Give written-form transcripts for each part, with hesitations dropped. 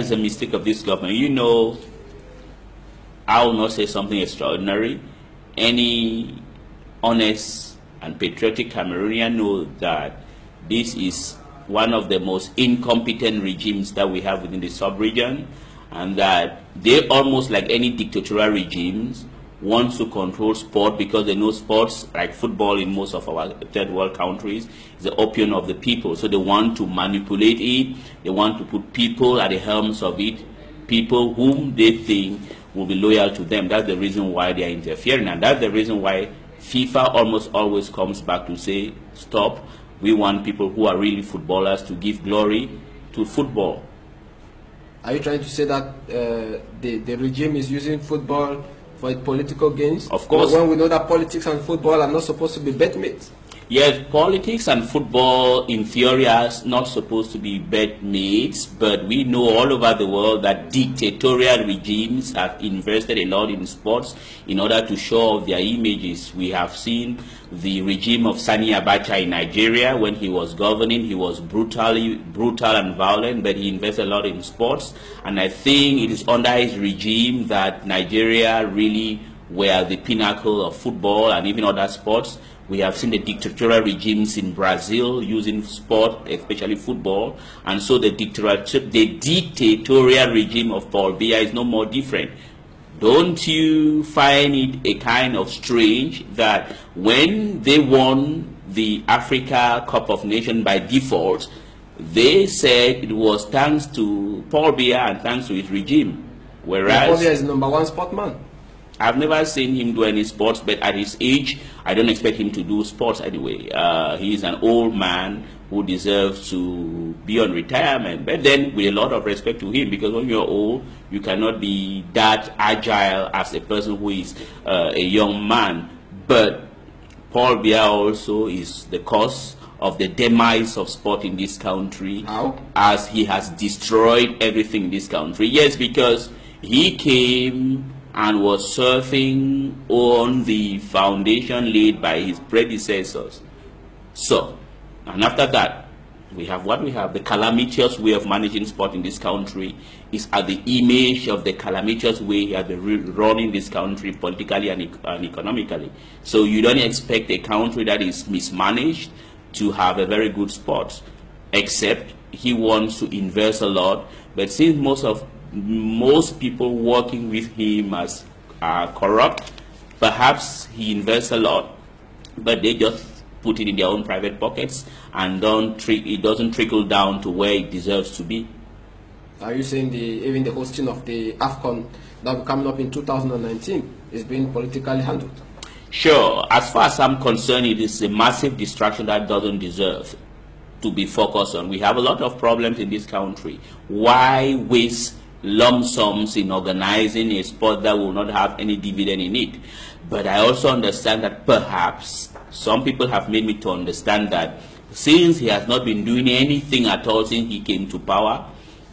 It's a mistake of this government. You know, I will not say something extraordinary. Any honest and patriotic Cameroonian know that this is one of the most incompetent regimes that we have within the sub-region, and that they, almost like any dictatorial regimes, want to control sport because they know sports, like football in most of our third world countries, is the opium of the people. So they want to manipulate it. They want to put people at the helms of it, people whom they think will be loyal to them. That's the reason why they are interfering, and that's the reason why FIFA almost always comes back to say, stop, we want people who are really footballers to give glory to football. Are you trying to say that the regime is using football for its political gains? Of course. When we know that politics and football are not supposed to be bet mates. Yes, politics and football in theory are not supposed to be bet mates, but we know all over the world that dictatorial regimes have invested a lot in sports in order to show off their images. We have seen the regime of Sani Abacha in Nigeria. When he was governing, he was brutal and violent, but he invested a lot in sports. And I think it is under his regime that Nigeria really were the pinnacle of football and even other sports. We have seen the dictatorial regimes in Brazil using sport, especially football, and so the dictatorial regime of Paul Biya is no more different. Don't you find it a kind of strange that when they won the Africa Cup of Nations by default, they said it was thanks to Paul Biya and thanks to his regime, whereas Paul Biya is the #1 sportman. I've never seen him do any sports, but at his age, I don't expect him to do sports anyway. He's an old man who deserves to be on retirement. But then, with a lot of respect to him, because when you're old, you cannot be that agile as a person who is a young man. But Paul Biya also is the cause of the demise of sport in this country. How? As he has destroyed everything in this country. Yes, because he came and was surfing on the foundation laid by his predecessors. So, and after that, we have what we have. The calamitous way of managing sport in this country is at the image of the calamitous way he has been running this country politically and economically. So you don't expect a country that is mismanaged to have a very good sport, except he wants to invest a lot. But since most people working with him are corrupt, perhaps he invests a lot, but they just put it in their own private pockets, and it doesn't trickle down to where it deserves to be. Are you saying even the hosting of the AFCON that will be coming up in 2019 is being politically handled? Sure. As far as I'm concerned, it is a massive distraction that doesn't deserve to be focused on. We have a lot of problems in this country. Why waste lump sums in organizing a sport that will not have any dividend in it? But I also understand that perhaps some people have made me to understand that since he has not been doing anything at all since he came to power,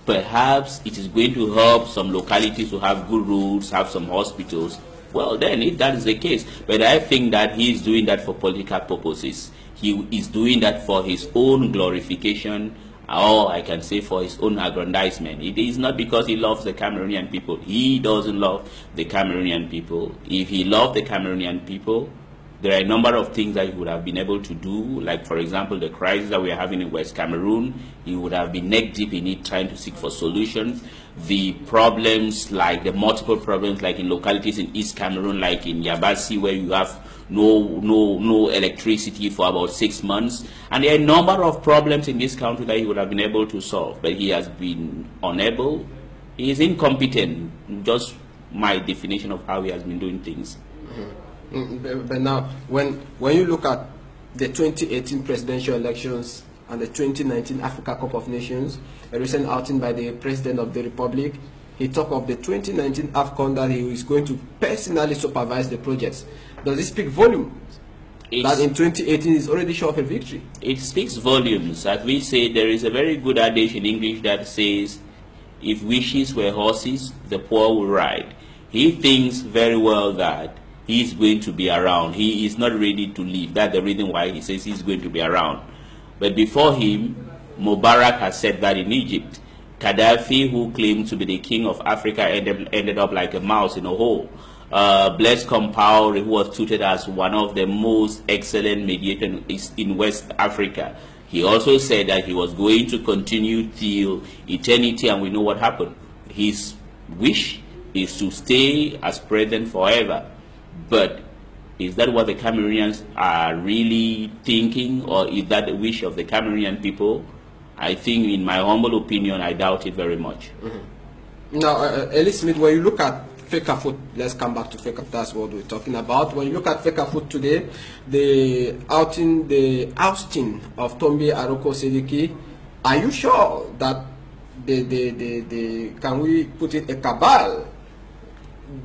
perhaps it is going to help some localities to have good roads, have some hospitals. Well, then, if that is the case, but I think that he is doing that for political purposes. He is doing that for his own glorification, or I can say for his own aggrandizement. It is not because he loves the Cameroonian people. He doesn't love the Cameroonian people. If he loved the Cameroonian people, there are a number of things that he would have been able to do, like, for example, the crisis that we are having in West Cameroon. He would have been neck deep in it, trying to seek for solutions. The problems, like the multiple problems, like in localities in East Cameroon, like in Yabasi, where you have no electricity for about 6 months. And there are a number of problems in this country that he would have been able to solve, but he has been unable. He is incompetent, just my definition of how he has been doing things. But now, when you look at the 2018 presidential elections and the 2019 Africa Cup of Nations, a recent outing by the President of the Republic, he talked of the 2019 AFCON that he is going to personally supervise the projects. Does this speak volumes? That in 2018 is already sure of a victory? It speaks volumes. As we say, there is a very good adage in English that says, if wishes were horses, the poor will ride. He thinks very well that he is going to be around. He is not ready to leave. That's the reason why he says he's going to be around. But before him, Mubarak has said that in Egypt. Gaddafi, who claimed to be the king of Africa, ended up like a mouse in a hole. Blaise Compaoré, who was touted as one of the most excellent mediators in West Africa, he also said that he was going to continue till eternity, and we know what happened. His wish is to stay as president forever. But is that what the Cameroonians are really thinking, or is that the wish of the Cameroonian people? I think, in my humble opinion, I doubt it very much. Now, Ellie Smith, when you look at Fecafoot, let's come back to Fecafoot, that's what we're talking about. When you look at Fecafoot today, the ousting of Tombi Aroko Sediki, are you sure that can we put it a cabal?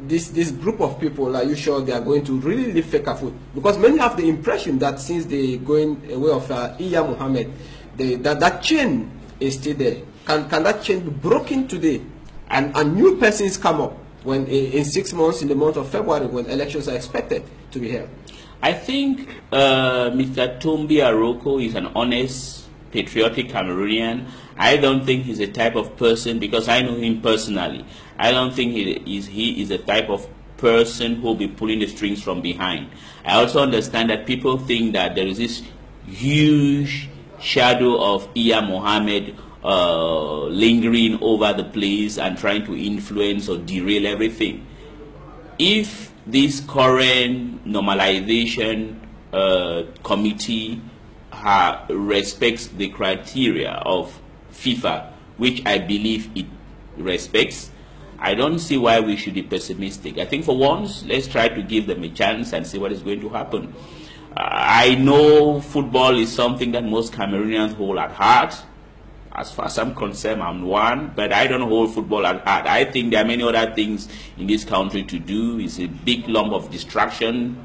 This group of people, are you sure they are going to really leave Fecafoot? Because many have the impression that since they going away of Iya Mohammed, that chain is still there. Can that chain be broken today, and new persons come up when in 6 months, in the month of February, when elections are expected to be held? I think Mr. Tombi Aroko is an honest, patriotic Cameroonian. I don't think he's a type of person, because I know him personally, I don't think he is a type of person who will be pulling the strings from behind. I also understand that people think that there is this huge shadow of Iya Mohammed lingering over the place and trying to influence or derail everything. If this current normalization committee respects the criteria of FIFA, which I believe it respects, I don't see why we should be pessimistic. I think for once, let's try to give them a chance and see what is going to happen. I know football is something that most Cameroonians hold at heart. As far as I'm concerned, I'm one, but I don't hold football at heart. I think there are many other things in this country to do. It's a big lump of distraction,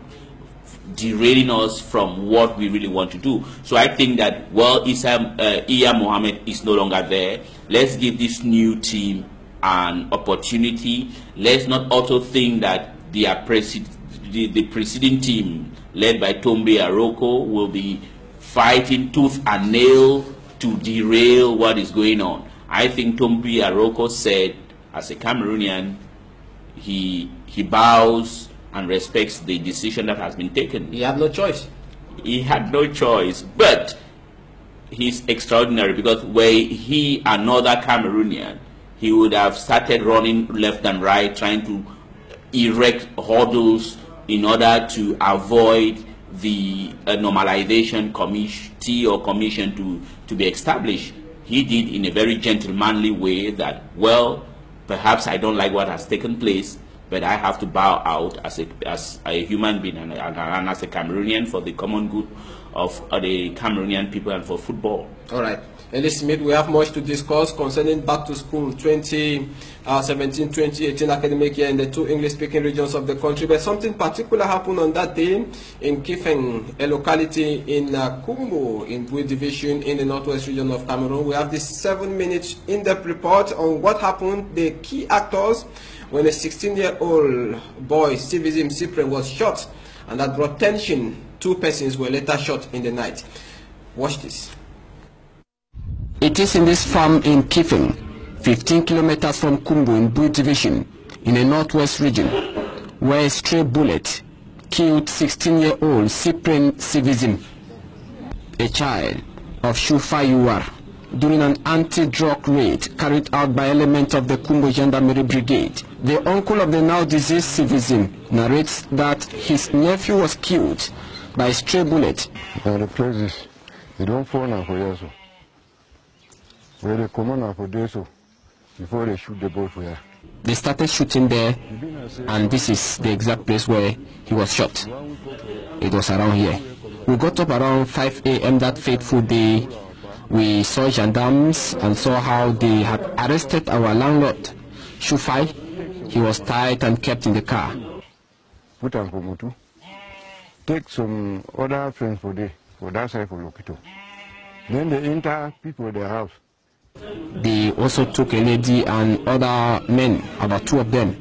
derailing us from what we really want to do. So I think that, well, Iya Mohammed is no longer there. Let's give this new team an opportunity. Let's not also think that the preceding team, led by Tombi Aroko, will be fighting tooth and nail to derail what is going on. I think Tombi Aroko said, as a Cameroonian, he bows and respects the decision that has been taken. He had no choice. He had no choice, but he's extraordinary, because were he another Cameroonian, he would have started running left and right, trying to erect hurdles in order to avoid the normalization committee or commission to be established. He did in a very gentlemanly way that, well, perhaps I don't like what has taken place, but I have to bow out as a human being and as a Cameroonian for the common good of the Cameroonian people and for football. All right. Ellie Smith, we have much to discuss concerning back to school 2017-2018 academic year in the two English-speaking regions of the country. But something particular happened on that day in Kifeng, a locality in Kumbo, in Biya division in the northwest region of Cameroon. We have this 7-minute in-depth report on what happened, the key actors, when a 16-year-old boy, Civism Cyprian, was shot, and that brought tension. 2 persons were later shot in the night. Watch this. It is in this farm in Kifeng, 15 kilometers from Kumbo in Biya division, in the northwest region, where a stray bullet killed 16-year-old Cyprian Civism, a child of Shufa Yuar, during an anti-drug raid carried out by elements of the Kumbo Gendarmerie Brigade. The uncle of the now deceased Civism narrates that his nephew was killed by a stray bullet. The places, they don't fall now for years. Where they come on for days before they shoot the boy for you. They started shooting there, and this is the exact place where he was shot. It was around here. We got up around 5 a.m. that fateful day. We saw gendarmes and saw how they had arrested our landlord, Shufai. He was tied and kept in the car. Put on for Motu. Take some other friends for that side for Lokito. Then they enter people their house. They also took a lady and other men, about 2 of them.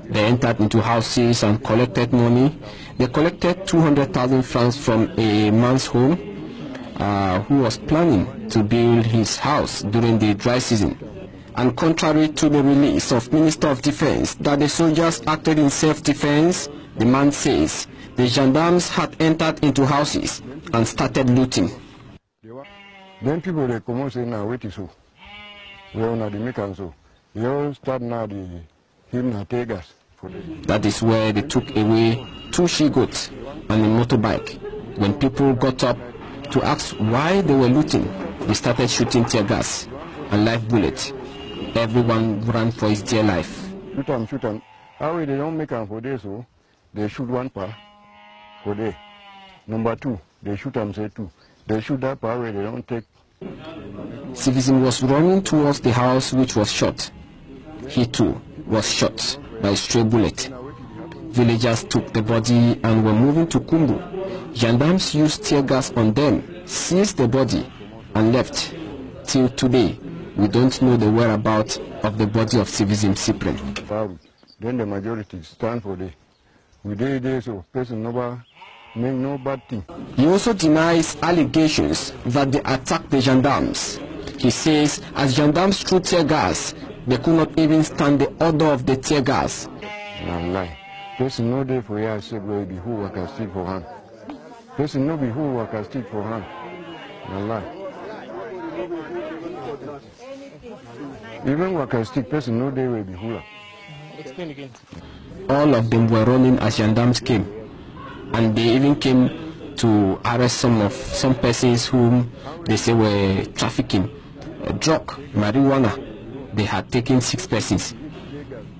They entered into houses and collected money. They collected 200,000 francs from a man's home who was planning to build his house during the dry season. And contrary to the release of Minister of Defense that the soldiers acted in self-defense, the man says the gendarmes had entered into houses and started looting. Then people they come and say, now wait is so. We are not the make so. You all start now the him na take us. That is where they took away 2 she-goats and a motorbike. When people got up to ask why they were looting, they started shooting tear gas and live bullets. Everyone ran for his dear life. Shoot them. How they don't make them for this, so they shoot one part for day. Number 2, they shoot them say 2. They shoot that part where they don't take. Citizen was running towards the house which was shot. He too was shot by a stray bullet. Villagers took the body and were moving to Kumbo. Gendarmes used tear gas on them, seized the body and left. Till today, we don't know the whereabouts of the body of Citizen Cyprian. Then the majority stand for the. We did this, so person never make no bad thing. He also denies allegations that they attacked the gendarmes. He says as gendarmes threw tear gas, they could not even stand the odor of the tear gas. No lie. Person no day for you say we be who work and stick for hand. Person no be who work and stick for hand. No lie. Even work and stick person no day will be who. Explain again. All of them were running as gendarmes came, and they even came to arrest some persons whom they say were trafficking drug, marijuana. They had taken 6 persons.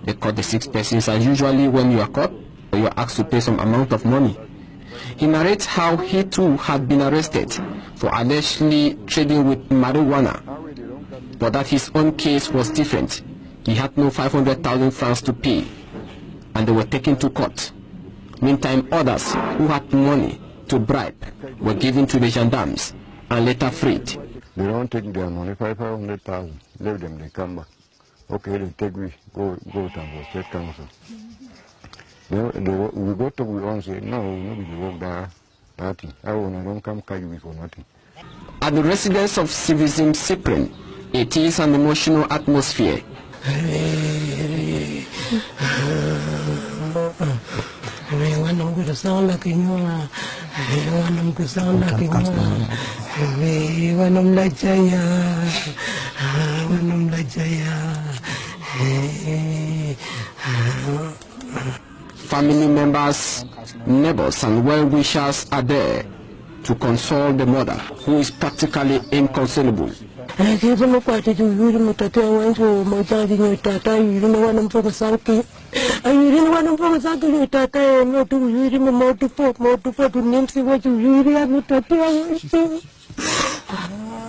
They caught the 6 persons, and usually when you are caught, you are asked to pay some amount of money. He narrates how he too had been arrested for allegedly trading with marijuana, but that his own case was different. He had no 500,000 francs to pay, and they were taken to court. Meantime, others who had money to bribe were given to the gendarmes and later freed. They don't take their money, 500,000, leave them, they come back. Okay, they take we, go to the state council. We go to we on say, no, nobody work there, nothing. I don't come carry we for nothing. At the residence of Citizen Cyprian, it is an emotional atmosphere. Family members, neighbors and well-wishers are there to console the mother, who is practically inconsolable.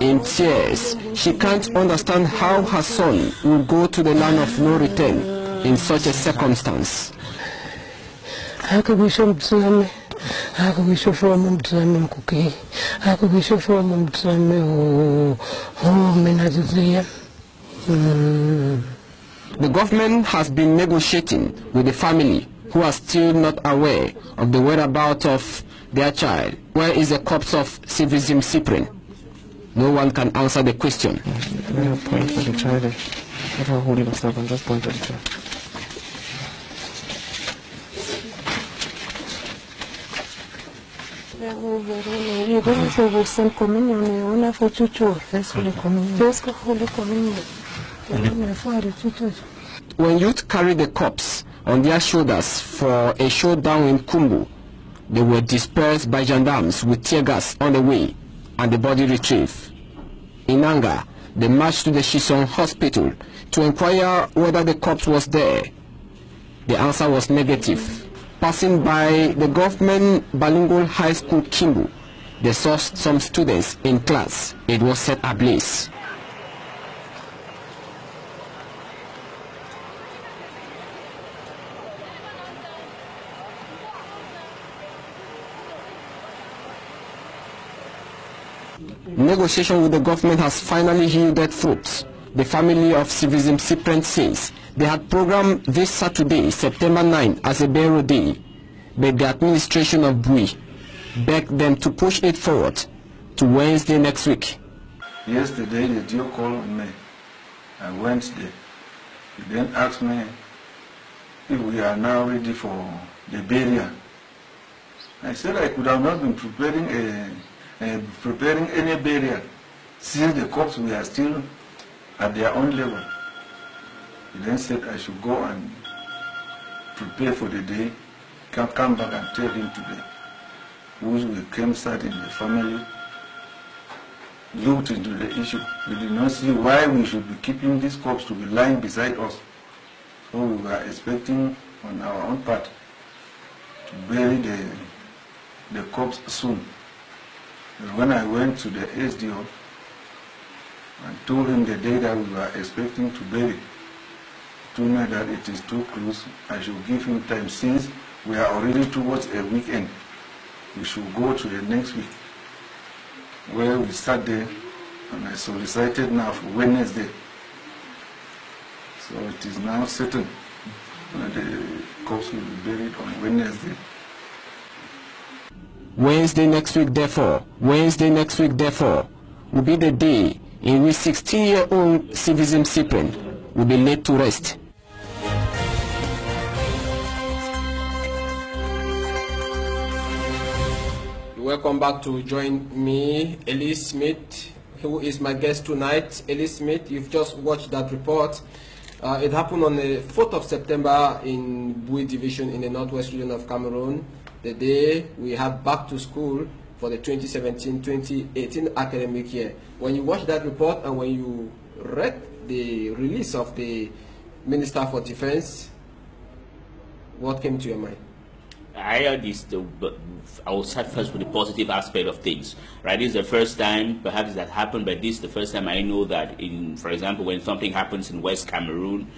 In tears, she can't understand how her son will go to the land of no return in such a circumstance. The government has been negotiating with the family, who are still not aware of the whereabouts of their child. Where is the corpse of Citizen Cyprian? No one can answer the question. Point for the child. If I hold myself and just point at the child. When youth carry the corpse on their shoulders for a showdown in Kumbo, they were dispersed by gendarmes with tear gas on the way and the body retrieved. In anger, they marched to the Shison hospital to inquire whether the corpse was there. The answer was negative. Passing by the government bilingual high school Kumbo, they saw some students in class. It was set ablaze. Negotiation with the government has finally yielded fruits. The family of Citizen Cyprian says they had programmed this Saturday, September 9, as a burial day, but the administration of Biya begged them to push it forward to Wednesday next week. Yesterday, the deal called me I went there. He then asked me if we are now ready for the burial. I said I could have not been preparing any burial since the corpses were still at their own level. He then said I should go and prepare for the day, come back and tell him today. We came sat in the family, looked into the issue. We did not see why we should be keeping this corpse to be lying beside us. So we were expecting on our own part to bury the corpse soon. But when I went to the SDO and told him the day that we were expecting to bury, he told me that it is too close. I should give him time since we are already towards a weekend. We should go to the next week, where we sat there, and I solicited now for Wednesday. So it is now certain that the corpse will be buried on Wednesday. Wednesday next week, therefore, will be the day in which 16-year-old citizen Cyprian will be laid to rest. Welcome back to join me, Elise Smith, who is my guest tonight. Elise Smith, you've just watched that report. It happened on the 4th of September in Biya division in the northwest region of Cameroon, the day we had back to school for the 2017-2018 academic year. When you watched that report and when you read the release of the Minister for Defense, what came to your mind? I will start first with the positive aspect of things. Right, this is the first time perhaps that happened, but this is the first time I know that, for example, when something happens in West Cameroon,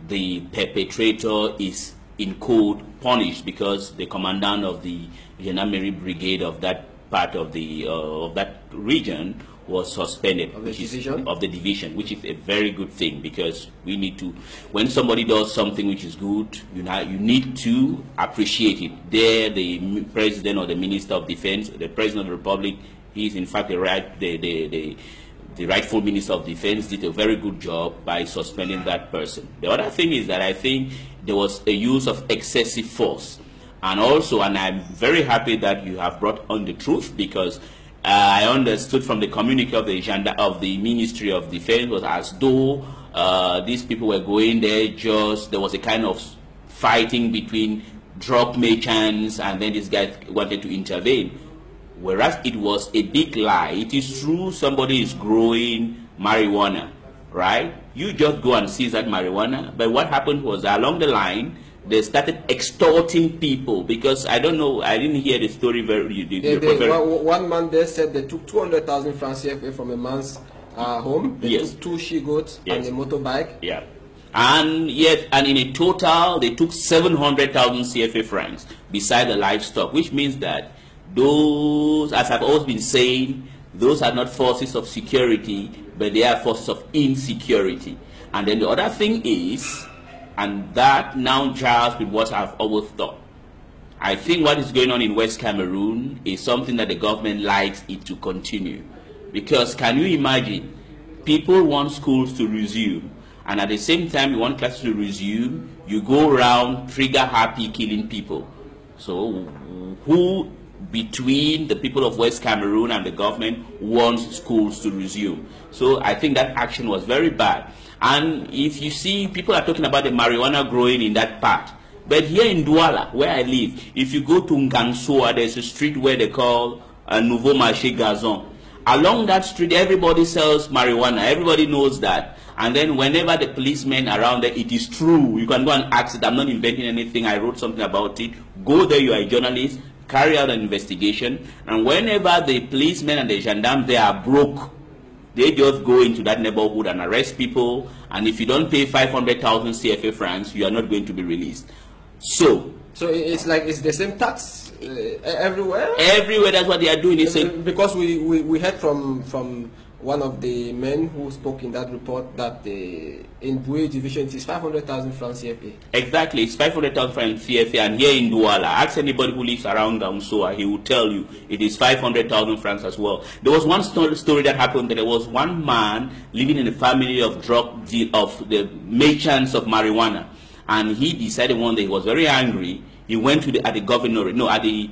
the perpetrator is in code punished because the commandant of the Gendarmerie Brigade of that part of that region was suspended of the division, which is a very good thing, because we need to, when somebody does something which is good, you need to appreciate it. There, the president or the minister of defense, the president of the republic, he is in fact the rightful minister of defense, did a very good job by suspending that person. The other thing is that I think there was a use of excessive force, and I'm very happy that you have brought on the truth, because I understood from the communique of the Ministry of Defense was as though these people were going there, there was a kind of fighting between drug merchants, and then this guy wanted to intervene. Whereas it was a big lie. It is true somebody is growing marijuana, right? You just go and seize that marijuana. But what happened was that along the line, they started extorting people, because I don't know, I didn't hear the story one man there said they took 200,000 francs CFA from a man's home. They took 2 she-goats and a motorbike. Yeah. And in a total, they took 700,000 CFA francs beside the livestock, which means that those, as I've always been saying, those are not forces of security, but they are forces of insecurity. And then the other thing is, and that now jars with what I've always thought. I think what is going on in West Cameroon is something that the government likes it to continue. Because can you imagine, people want schools to resume, and at the same time you want classes to resume, you go around trigger happy killing people. So who between the people of West Cameroon and the government wants schools to resume? So I think that action was very bad. And if you see, people are talking about the marijuana growing in that part. But here in Douala, where I live, if you go to Ngansoa, there's a street where they call Nouveau Marché Gazon. Along that street, everybody sells marijuana. Everybody knows that. And then whenever the policemen around there, it is true. You can go and ask it. I'm not inventing anything. I wrote something about it. Go there, you are a journalist. Carry out an investigation. And whenever the policemen and the gendarmes, they are broke, they just go into that neighborhood and arrest people, and if you don't pay 500,000 CFA francs, you are not going to be released. So it's like it's the same tax everywhere. Everywhere, that's what they are doing. Because we heard from one of the men who spoke in that report that in Biya division it is 500,000 francs CFA. Exactly, it's 500,000 francs CFA, and here in Douala, ask anybody who lives around Gamsoa, he will tell you it is 500,000 francs as well. There was one story that happened that there was one man living in a family of the merchants of marijuana, and he decided one day, he was very angry, he went to at the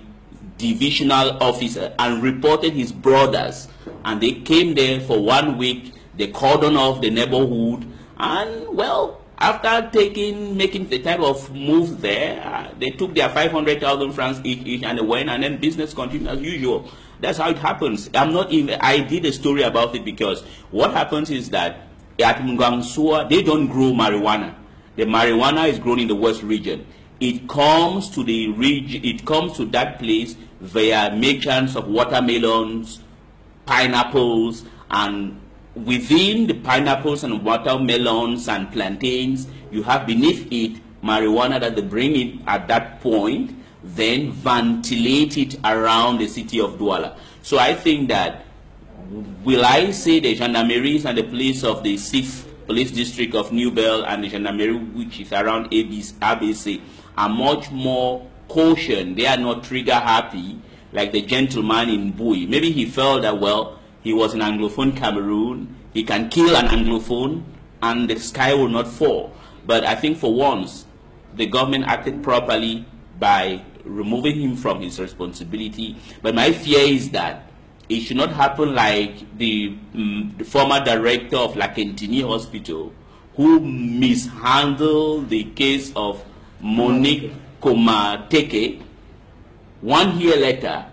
divisional officer and reported his brothers, and they came there for 1 week. They cordoned off the neighborhood, and well, after making the type of move there, they took their 500,000 francs each, and they went, and then business continued as usual. That's how it happens. I did a story about it because what happens is that at Mgangsua, they don't grow marijuana. The marijuana is grown in the West region. It comes to the region, it comes to that place via merchants of watermelons, pineapples, and within the pineapples and watermelons and plantains, you have beneath it marijuana that they bring in at that point, then ventilate it around the city of Douala. So I think that, will I say the gendarmeries and the police of the 6th Police District of New Bell and the gendarmerie which is around ABC are much more caution. They are not trigger happy like the gentleman in Biya. Maybe he felt that, well, he was in Anglophone Cameroon, he can kill an Anglophone and the sky will not fall. But I think for once, the government acted properly by removing him from his responsibility. But my fear is that it should not happen like the former director of Lakentini Hospital, who mishandled the case of Monique Komateke. 1 year later,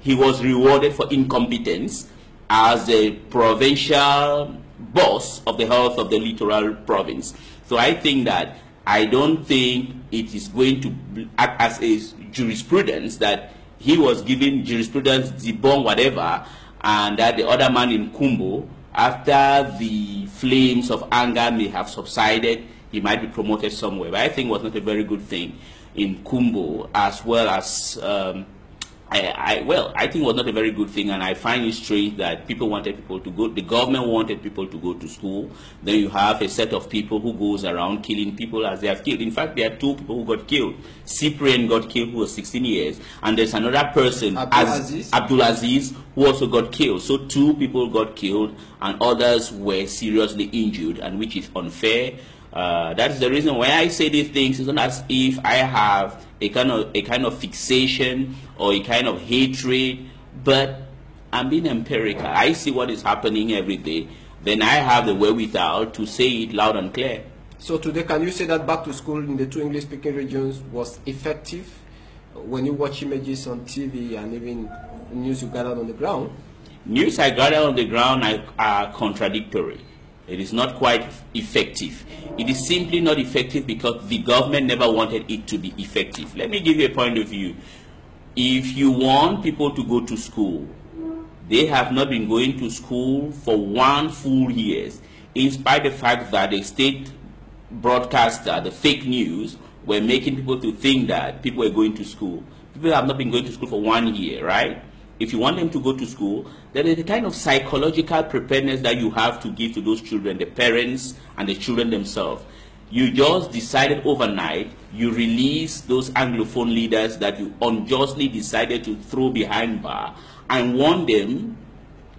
he was rewarded for incompetence as the provincial boss of the health of the littoral province. So I think that, I don't think it is going to act as a jurisprudence that he was given jurisprudence, debunk whatever, and that the other man in Kumbo, after the flames of anger may have subsided, he might be promoted somewhere. But I think it was not a very good thing in Kumbo, as well as I think it was not a very good thing, and I find it strange that people wanted people to go, the government wanted people to go to school. Then you have a set of people who goes around killing people as they have killed. In fact, there are 2 people who got killed. Cyprian got killed, who was 16 years, and there's another person, Abdulaziz, who also got killed. So 2 people got killed, and others were seriously injured, and which is unfair. That is the reason why I say these things. It's not as if I have a kind of fixation or a kind of hatred, but I'm being empirical. I see what is happening every day. Then I have the wherewithal to say it loud and clear. So today, can you say that back to school in the 2 English-speaking regions was effective? When you watch images on TV and even news you gathered on the ground? News I gathered on the ground are contradictory. It is not quite effective. It is simply not effective because the government never wanted it to be effective. Let me give you a point of view. If you want people to go to school, they have not been going to school for 1 full year, in spite of the fact that the state broadcaster, the fake news, were making people to think that people were going to school. People have not been going to school for 1 year, right? If you want them to go to school, there is a kind of psychological preparedness that you have to give to those children, the parents and the children themselves. You just decided overnight, you release those Anglophone leaders that you unjustly decided to throw behind bar and warn them,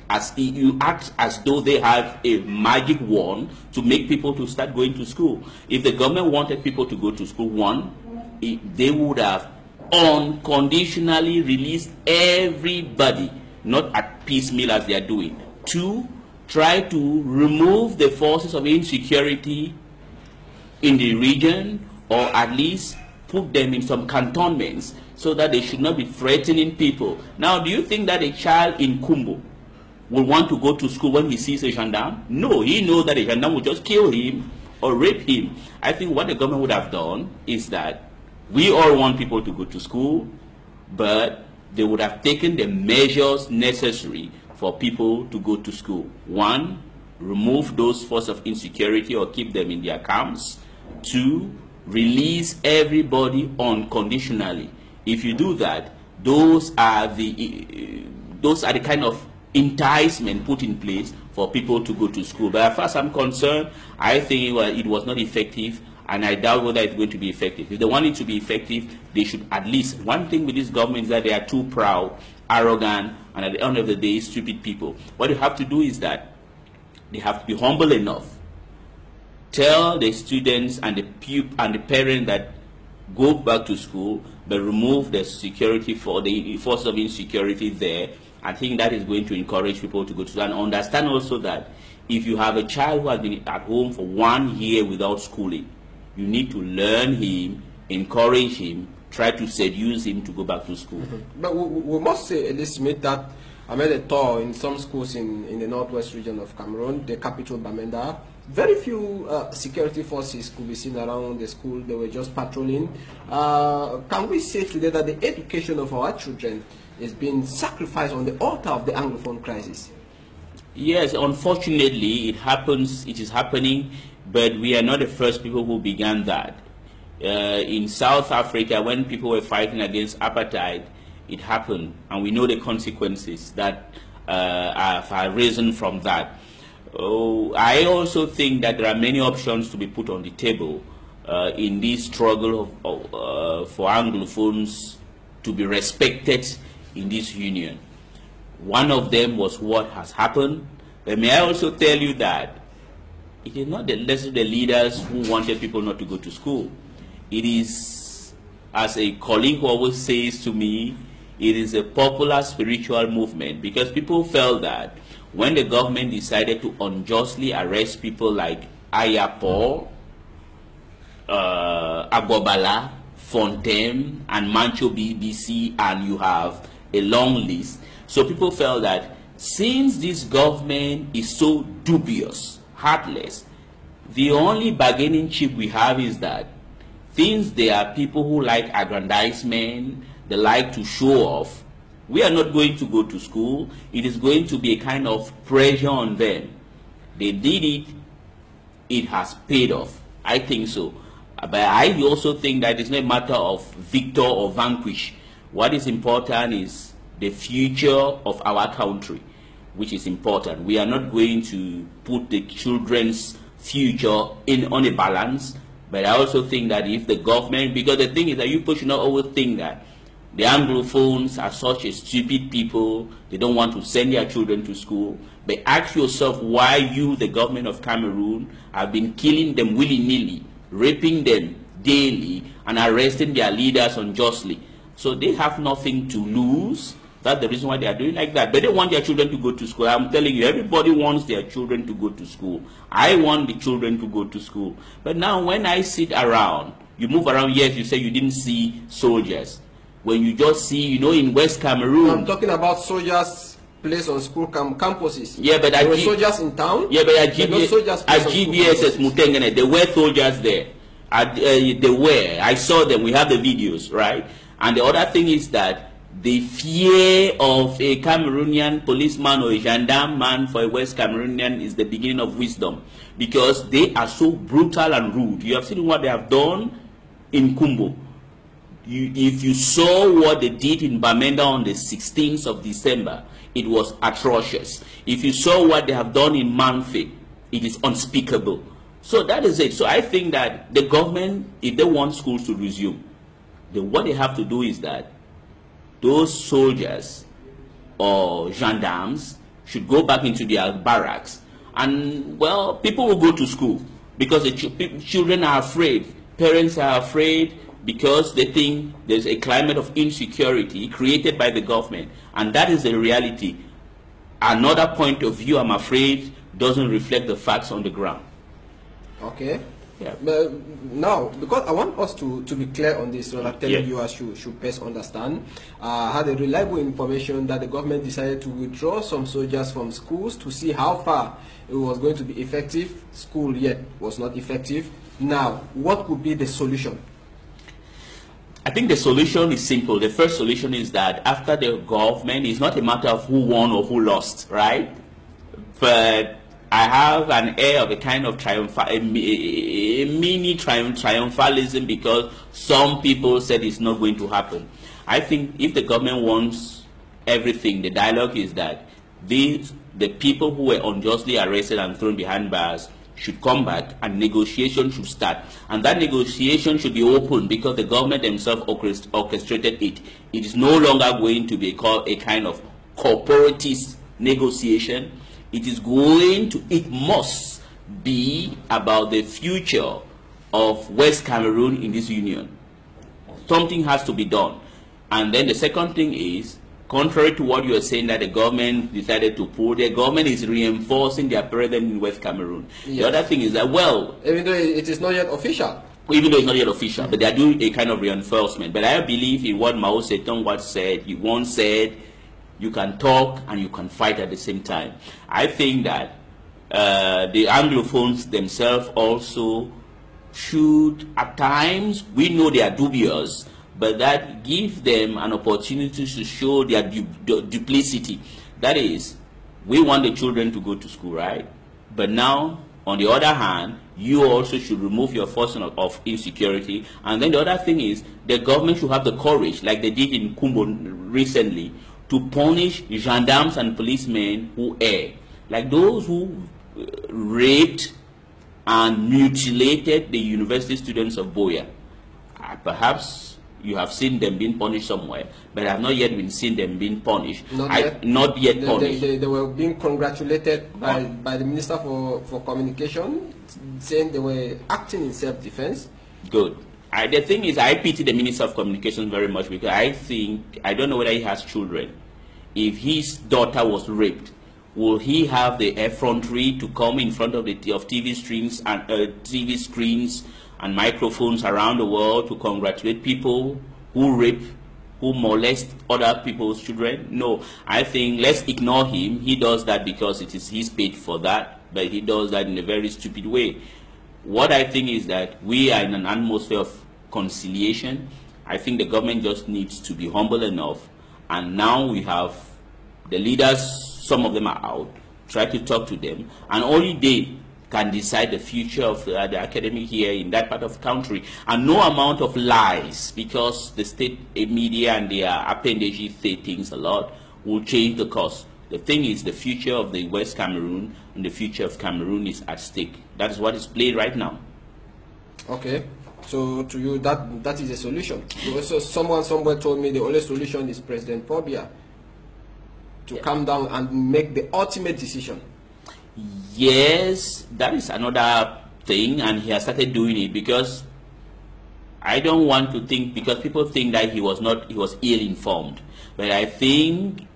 as you act as though they have a magic wand to make people to start going to school. If the government wanted people to go to school, 1, they would have unconditionally release everybody, not at piecemeal as they are doing. 2, try to remove the forces of insecurity in the region, or at least put them in some cantonments so that they should not be threatening people. Now, do you think that a child in Kumbo will want to go to school when he sees a gendarme? No, he knows that a gendarme will just kill him or rape him. I think what the government would have done is that we all want people to go to school, but they would have taken the measures necessary for people to go to school. 1, remove those forces of insecurity or keep them in their camps. 2, release everybody unconditionally. If you do that, those are the kind of enticement put in place for people to go to school. But as far as I'm concerned, I think it was not effective, and I doubt whether it's going to be effective. If they want it to be effective, they should at least, one thing with this government is that they are too proud, arrogant, and at the end of the day, stupid people. What you have to do is that they have to be humble enough. Tell the students and the parents that go back to school, but remove the security for the force of insecurity there. I think that is going to encourage people to go to school, and understand also that if you have a child who has been at home for 1 year without schooling, you need to learn him, encourage him, try to seduce him to go back to school. But we must say, at least, that I made a tour in some schools in the northwest region of Cameroon, the capital Bamenda. Very few security forces could be seen around the school. They were just patrolling. Can we say today that the education of our children is being sacrificed on the altar of the Anglophone crisis? Yes, unfortunately, it happens. It is happening, but we are not the first people who began that. In South Africa, when people were fighting against apartheid, it happened, and we know the consequences that have arisen from that. I also think that there are many options to be put on the table in this struggle for Anglophones to be respected in this union. One of them was what has happened. But may I also tell you that it is not necessarily the leaders who wanted people not to go to school. It is, as a colleague who always says to me, it is a popular spiritual movement, because people felt that when the government decided to unjustly arrest people like Ayapo, Agbobala, Fontaine, and Mancho BBC, and you have a long list. So people felt that since this government is so dubious, heartless, the only bargaining chip we have is that since there are people who like aggrandizement, they like to show off, we are not going to go to school. It is going to be a kind of pressure on them. They did it. It has paid off. I think so. But I also think that it's not a matter of victor or vanquish. What is important is the future of our country, which is important. We are not going to put the children's future on a balance. But I also think that if the government, because the thing is that you should not always think that the Anglophones are such a stupid people, they don't want to send their children to school. But ask yourself why you, the government of Cameroon, have been killing them willy-nilly, raping them daily, and arresting their leaders unjustly. So they have nothing to lose. That's the reason why they are doing like that. But they want their children to go to school. I'm telling you, everybody wants their children to go to school. I want the children to go to school. But now when I sit around, you move around, yes, you say you didn't see soldiers. When you just see, you know, in West Cameroon. I'm talking about soldiers placed on school campuses. Yeah, but there were soldiers in town. Yeah, but at GBSS Mutengene, there were soldiers there. They were. I saw them. We have the videos, right? And the other thing is that the fear of a Cameroonian policeman or a gendarme man for a West Cameroonian is the beginning of wisdom, because they are so brutal and rude. You have seen what they have done in Kumbo. If you saw what they did in Bamenda on the 16th of December, it was atrocious. If you saw what they have done in Manfe, it is unspeakable. So that is it. So I think that the government, if they want schools to resume, what they have to do is that those soldiers or gendarmes should go back into their barracks. And, well, people will go to school because the children are afraid. Parents are afraid, because they think there's a climate of insecurity created by the government. And that is the reality. Another point of view, I'm afraid, doesn't reflect the facts on the ground. Okay. Yeah. But now, because I want us to be clear on this, so that telling you should best understand. I had a reliable information that the government decided to withdraw some soldiers from schools to see how far it was going to be effective. School yet was not effective. Now, what could be the solution? I think the solution is simple. The first solution is that after the government, it's not a matter of who won or who lost, right? But I have an air of a kind of mini triumphalism, because some people said it's not going to happen. I think if the government wants everything, the dialogue is that these the people who were unjustly arrested and thrown behind bars should come back and negotiation should start. And that negotiation should be open because the government themselves orchestrated it. It is no longer going to be called a kind of corporatist negotiation. It must be about the future of West Cameroon in this union. Something has to be done. And then the second thing is, contrary to what you are saying that the government decided to pull, the government is reinforcing their presence in West Cameroon. Yes. The other thing is that, well, even though it is not yet official. Even though it's not yet official, but they are doing a kind of reinforcement. But I believe in what Mao Zedong once said, you can talk and you can fight at the same time. I think that the Anglophones themselves also should, at times, we know they are dubious, but that gives them an opportunity to show their duplicity. That is, we want the children to go to school, right? But now, on the other hand, you also should remove your force of insecurity. And then the other thing is, the government should have the courage, like they did in Kumbo recently, to punish gendarmes and policemen who err. Like those who raped and mutilated the university students of Biya. Perhaps you have seen them being punished somewhere, but I have not yet been seen them being punished. Not yet punished. They were being congratulated by the Minister for Communication, saying they were acting in self-defense. Good. The thing is, I pity the Minister of Communication very much because I don't know whether he has children. If his daughter was raped, will he have the effrontery to come in front of TV screens and microphones around the world to congratulate people who rape, who molest other people's children? No, I think let's ignore him. He does that because he's paid for that, but he does that in a very stupid way. What I think is that we are in an atmosphere of conciliation. I think the government just needs to be humble enough, and now we have the leaders, some of them are out, try to talk to them, and only they can decide the future of the academy here in that part of the country. And no amount of lies, because the state media and their appendages say things a lot, will change the course. The thing is, the future of the West Cameroon and the future of Cameroon is at stake. That is what is played right now. Okay. So to you, that is a solution. So someone somewhere told me the only solution is President Biya to come down and make the ultimate decision. Yes, that is another thing, and he has started doing it because I don't want to think, because people think that he was ill-informed, but I think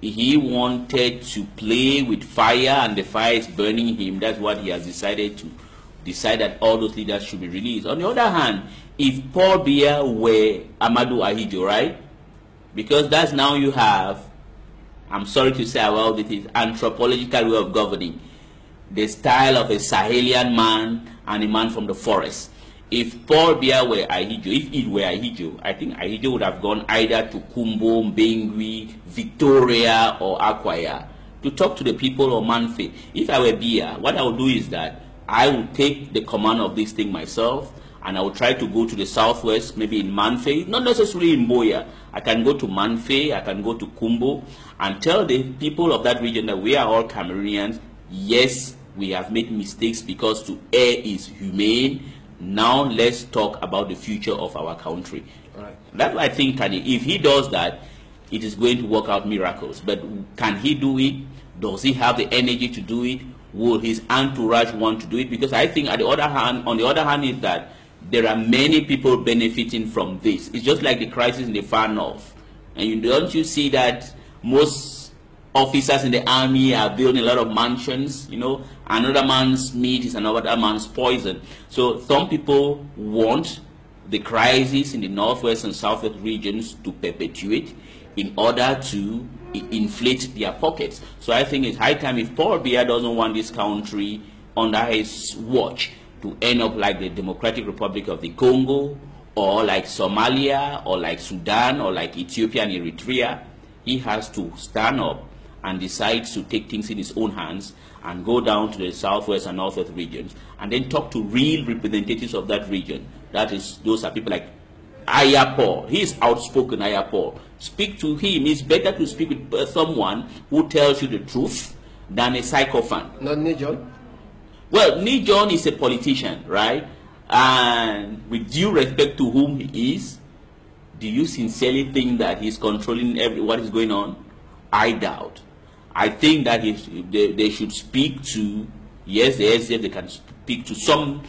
he wanted to play with fire and the fire is burning him. That's what he has decided to decide, that all those leaders should be released. On the other hand, if Paul Biya were Amadou Ahidjo, right? Because that's now you have, I'm sorry to say about it, is anthropological way of governing. The style of a Sahelian man and a man from the forest. If Paul Biya were Ahidjo, if it were Ahidjo, I think Ahidjo would have gone either to Kumbo, Mbengui, Victoria, or Akwaya to talk to the people of Manfe. If I were Biya, what I would do is that I would take the command of this thing myself, and I would try to go to the southwest, maybe in Manfe, not necessarily in Biya. I can go to Manfe, I can go to Kumbo, and tell the people of that region that we are all Cameroonians. Yes, we have made mistakes because to err is humane. Now let's talk about the future of our country. All right. That's why I think if he does that, it is going to work out miracles. But can he do it? Does he have the energy to do it? Will his entourage want to do it? Because I think on the other hand is that there are many people benefiting from this. It's just like the crisis in the far north. And don't you see that most officers in the army are building a lot of mansions, you know? Another man's meat is another man's poison. So some people want the crisis in the northwest and southwest regions to perpetuate in order to inflate their pockets. So I think it's high time, if Paul Biya doesn't want this country under his watch to end up like the Democratic Republic of the Congo, or like Somalia, or like Sudan, or like Ethiopia and Eritrea, he has to stand up and decide to take things in his own hands and go down to the southwest and northwest regions and then talk to real representatives of that region. That is, those are people like Ayapor. He is outspoken, Ayapor. Speak to him. It's better to speak with someone who tells you the truth than a sycophant. Not Nijon? Well, Nijon is a politician, right? And with due respect to whom he is, do you sincerely think that he's controlling what is going on? I doubt. I think that they should speak to, yes, the SDF, they can speak to some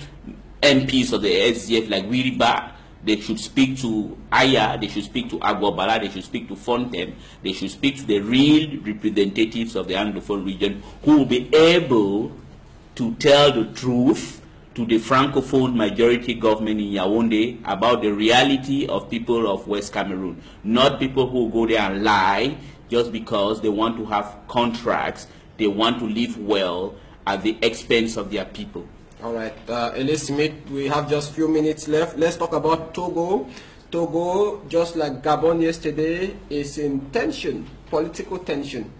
MPs of the SDF like Wiriba. They should speak to Aya, they should speak to Aguabala, they should speak to Fontem, they should speak to the real representatives of the Anglophone region who will be able to tell the truth to the Francophone majority government in Yaoundé about the reality of people of West Cameroon, not people who go there and lie just because they want to have contracts, they want to live well at the expense of their people. All right, Elise Smith, we have just a few minutes left. Let's talk about Togo. Togo, just like Gabon yesterday, is in tension, political tension.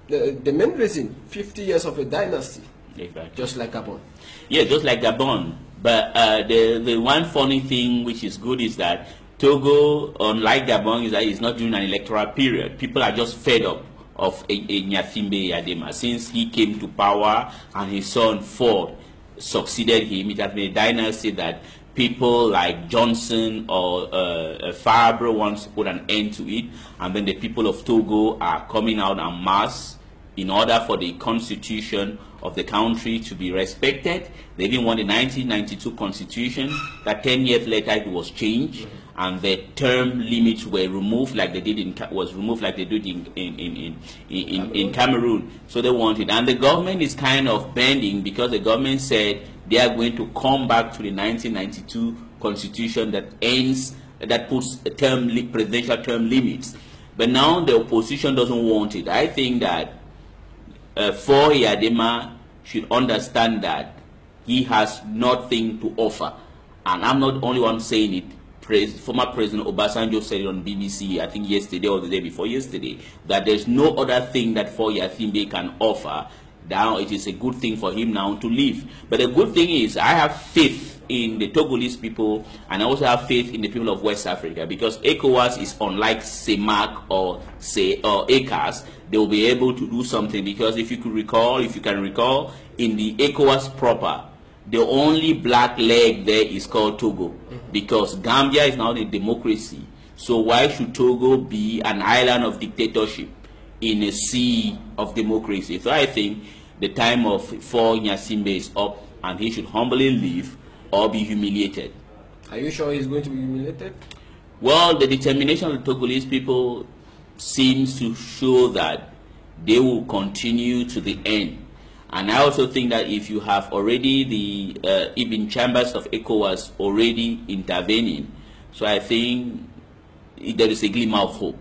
The main reason, 50 years of a dynasty, exactly. Just like Gabon. Yeah, just like Gabon. But the one funny thing which is good is that Togo, unlike Gabon, is that it's not during an electoral period. People are just fed up of Nyathimbe Yadema. Since he came to power and his son Ford succeeded him, it has been a dynasty that people like Johnson or Fabre wants to put an end to it, and then the people of Togo are coming out en masse in order for the constitution of the country to be respected. They even want the 1992 constitution that 10 years later it was changed, and the term limits were removed like they did in Cameroon. So they wanted, and the government is kind of bending because the government said they are going to come back to the 1992 constitution that puts a presidential term limits. But now the opposition doesn't want it. I think that for Yadema should understand that he has nothing to offer. And I'm not the only one saying it. Former President Obasanjo said it on BBC, I think yesterday or the day before yesterday, that there's no other thing that For Yathimbe can offer. Now it is a good thing for him now to leave. But the good thing is I have faith in the Togolese people, and I also have faith in the people of West Africa, because ECOWAS is unlike CEMAC or ECAS. They will be able to do something, because if you can recall, in the ECOWAS proper, the only black leg there is called Togo, because Gambia is now a democracy. So why should Togo be an island of dictatorship in a sea of democracy? So I think the time of For Nyasimbe is up, and he should humbly leave or be humiliated. Are you sure he's going to be humiliated? Well, the determination of the Togolese people seems to show that they will continue to the end. And I also think that if you have already the even chambers of ECOWAS already intervening, so I think there is a glimmer of hope.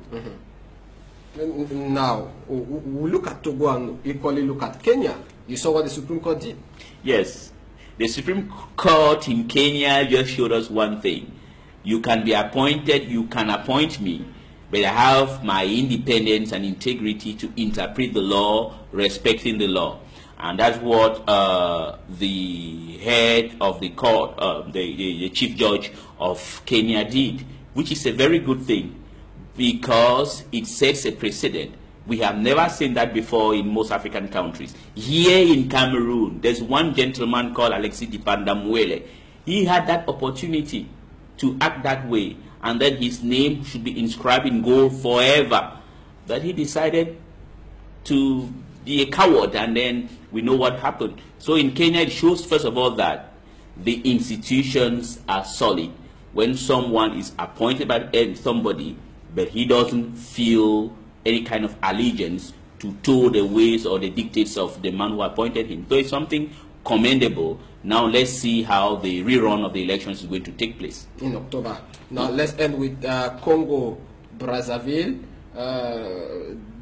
Now, we look at Togo and equally look at Kenya. You saw what the Supreme Court did? Yes. The Supreme Court in Kenya just showed us one thing. You can be appointed, you can appoint me, but I have my independence and integrity to interpret the law, respecting the law. And that's what the head of the court, the chief judge of Kenya did, which is a very good thing, because it sets a precedent. We have never seen that before in most African countries. Here in Cameroon, there's one gentleman called Alexis Dipanda-Mwele. He had that opportunity to act that way, and then his name should be inscribed in gold forever. But he decided to be a coward, and then we know what happened. So in Kenya, it shows, first of all, that the institutions are solid. When someone is appointed by somebody, but he doesn't feel any kind of allegiance to toe the ways or the dictates of the man who appointed him. So it's something commendable. Now let's see how the rerun of the elections is going to take place. In October. Now let's end with Congo, Brazzaville.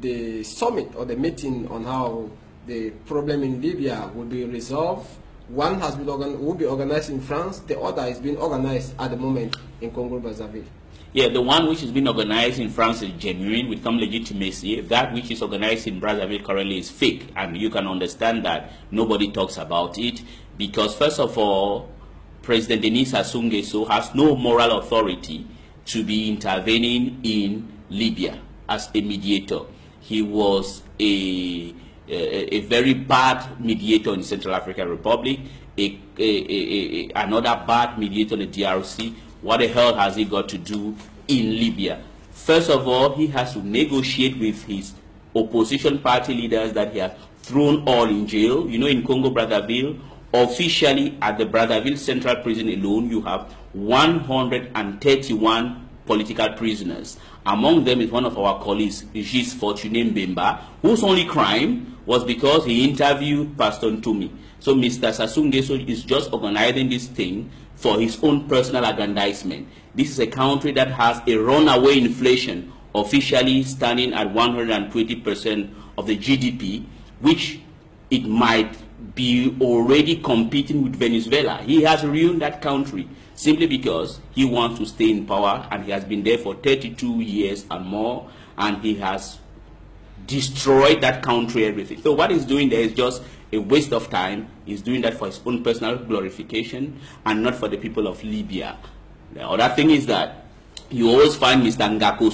The summit or the meeting on how the problem in Libya will be resolved. One has been will be organized in France. The other is being organized at the moment in Congo, Brazzaville. Yeah, the one which is being organized in France is genuine with some legitimacy. That which is organized in Brazzaville currently is fake, and you can understand that nobody talks about it, because first of all, President Denis Sassou Nguesso has no moral authority to be intervening in Libya as a mediator. He was a a very bad mediator in the Central African Republic, another bad mediator in the DRC. What the hell has he got to do in Libya? First of all, he has to negotiate with his opposition party leaders that he has thrown all in jail. You know, in Congo Brazzaville, officially at the Brazzaville Central Prison alone, you have 131 political prisoners. Among them is one of our colleagues, Issa Tchiroma, whose only crime was because he interviewed Pastor Ntumi. So Mr. Sassou Nguesso is just organizing this thing for his own personal aggrandizement. This is a country that has a runaway inflation, officially standing at 120% of the GDP, which it might be already competing with Venezuela. He has ruined that country simply because he wants to stay in power, and he has been there for 32 years and more, and he has destroyed that country, everything. So what he's doing there is just a waste of time. He's doing that for his own personal glorification and not for the people of Libya. The other thing is that you always find Mr. Ngako